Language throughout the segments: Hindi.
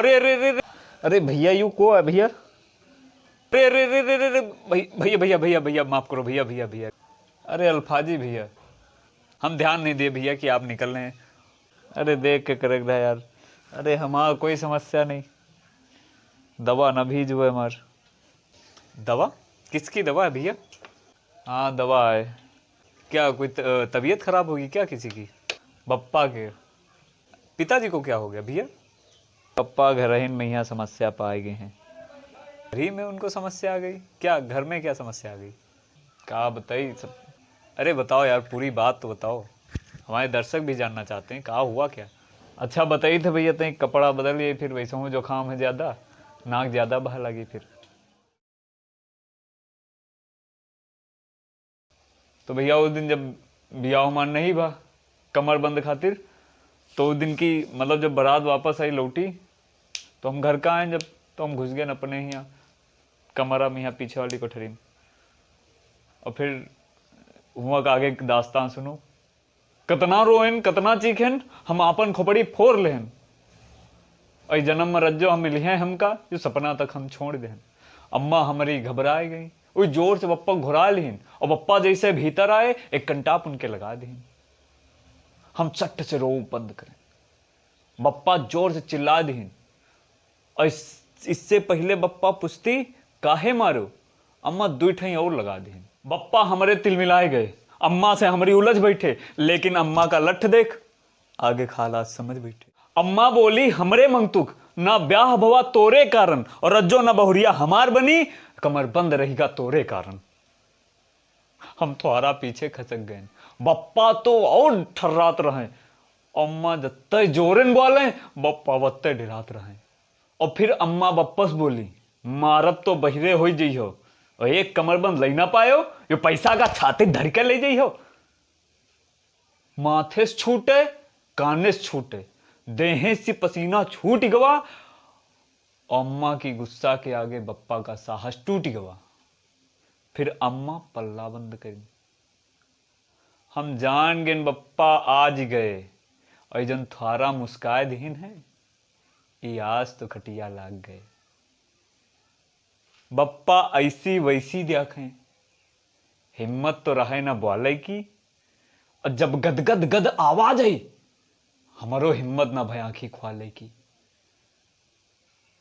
अरे अरे अरे अरे, अरे भैया यू को है भैया? अरे अरे अरे अरे अरे, भैया भैया भैया भैया माफ करो भैया भैया भैया। अरे अल्फाजी भैया, हम ध्यान नहीं दिए भैया कि आप निकल रहे हैं। अरे देख के करेक्ट है यार। अरे हमारा कोई समस्या नहीं, दवा न भी जो है हमार। दवा? किसकी दवा है भैया? हाँ दवा है। क्या कोई तबीयत खराब होगी क्या किसी की? पप्पा के। पिताजी को क्या हो गया भैया? पप्पा घर ही में यहाँ समस्या पाए गए हैं। घर ही में उनको समस्या आ गई? क्या घर में क्या समस्या आ गई? क्या बताइए सब। अरे बताओ यार, पूरी बात तो बताओ, हमारे दर्शक भी जानना चाहते हैं, कहा हुआ क्या? अच्छा बताइए थे भैया, तो कपड़ा बदलिए फिर वैसे हूँ जुकाम है ज़्यादा, नाक ज़्यादा बह लगी फिर। तो भैया उस दिन जब बियाह मान नहीं बा कमर बंद खातिर, तो उस दिन की मतलब जब बारात वापस आई लौटी, तो हम घर का आए जब, तो हम घुस गए न अपने यहाँ कमरा में, यहाँ पीछे वाली कोठरी में। और फिर हुआ का आगे दास्तान सुनो। कतना रोएन कतना चीखेन, हम आपन खोपड़ी फोड़ लेहन। और जन्म में रज्जो हम मिलिए हमका, जो सपना तक हम छोड़ देहन। अम्मा हमारी घबराए गई, वो जोर से पप्पा घुरा लीन, और पप्पा जैसे भीतर आए एक कंटाप उनके लगा दीन। हम चट्ट से रो बंद करें, बप्पा जोर से चिल्ला दीन। और इससे पहले बप्पा पुछती काहे मारो, अम्मा दुई ठई और लगा दीन। बप्पा हमारे तिलमिलाए गए, अम्मा से हमारी उलझ बैठे, लेकिन अम्मा का लठ देख आगे खाला समझ बैठे। अम्मा बोली हमरे मंगतुक ना ब्याह भवा तोरे कारण, और रज्जो न बहुरिया हमार बनी, कमर बंद रहेगा तोरे कारण। हम थोड़ा पीछे खसक गए, बप्पा तो और ठर्रात रहे। अम्मा जत्ते जोरन बोले, बप्पा वत्ते डरात रहे। और फिर अम्मा वापस बोली मारब तो बहिरे हो जइहो, और एक कमरबंद ले ना पायो, ये पैसा का छाती धर के ले जइहो। माथे से छूटे काने से छूटे, देहे से पसीना छूट गवा। अम्मा की गुस्सा के आगे बप्पा का साहस टूट गवा। फिर अम्मा पल्ला बंद करी। हम जान गए बप्पा आज गए, और जन थारा मुस्काए दीन है, ये आज तो खटिया लाग गए। बप्पा ऐसी वैसी देखें, हिम्मत तो रहे ना बोले की। और जब गदगद गद आवाज आई, हमारो हिम्मत ना भय आंखी ख्वाले की।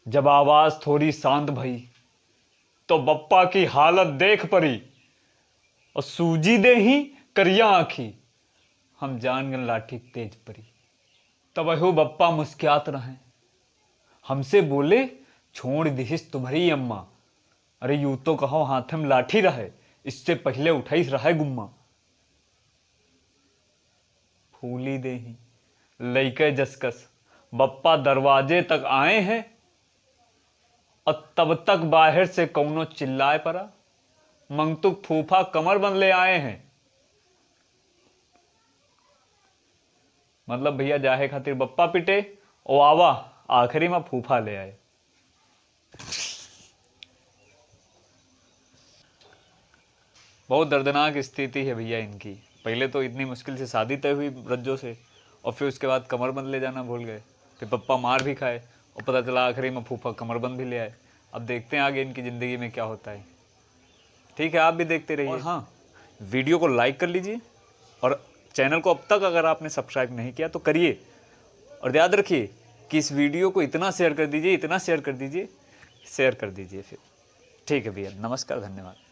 जब आवाज थोड़ी शांत भई, तो बप्पा की हालत देख पड़ी, और सूजी दे ही करिया आंखी। हम जान गन लाठी तेज पड़ी। तब वह बप्पा मुस्कियात रहे, हमसे बोले छोड़ दिहिस तुम्हारी अम्मा। अरे यूं तो कहो हाथ में लाठी रहे, इससे पहले उठाई रहे गुम्मा। फूली दे ही लइके जसकस बप्पा दरवाजे तक आए हैं, और तब तक बाहर से कौनो चिल्लाए पड़ा, मंगतुक फूफा कमर बंद ले आए हैं। मतलब भैया जाहे खातिर बप्पा पिटे, और आवा आखिरी में फूफा ले आए। बहुत दर्दनाक स्थिति है भैया इनकी। पहले तो इतनी मुश्किल से शादी तय हुई रज्जो से, और फिर उसके बाद कमरबंद ले जाना भूल गए। फिर पप्पा मार भी खाए, और पता चला आखिरी में फूफा कमरबंद भी ले आए। अब देखते हैं आगे इनकी ज़िंदगी में क्या होता है। ठीक है, आप भी देखते रहिए। और हाँ, वीडियो को लाइक कर लीजिए, और चैनल को अब तक अगर आपने सब्सक्राइब नहीं किया तो करिए। और याद रखिए कि इस वीडियो को इतना शेयर कर दीजिए, इतना शेयर कर दीजिए, शेयर कर दीजिए फिर। ठीक है भैया, नमस्कार, धन्यवाद।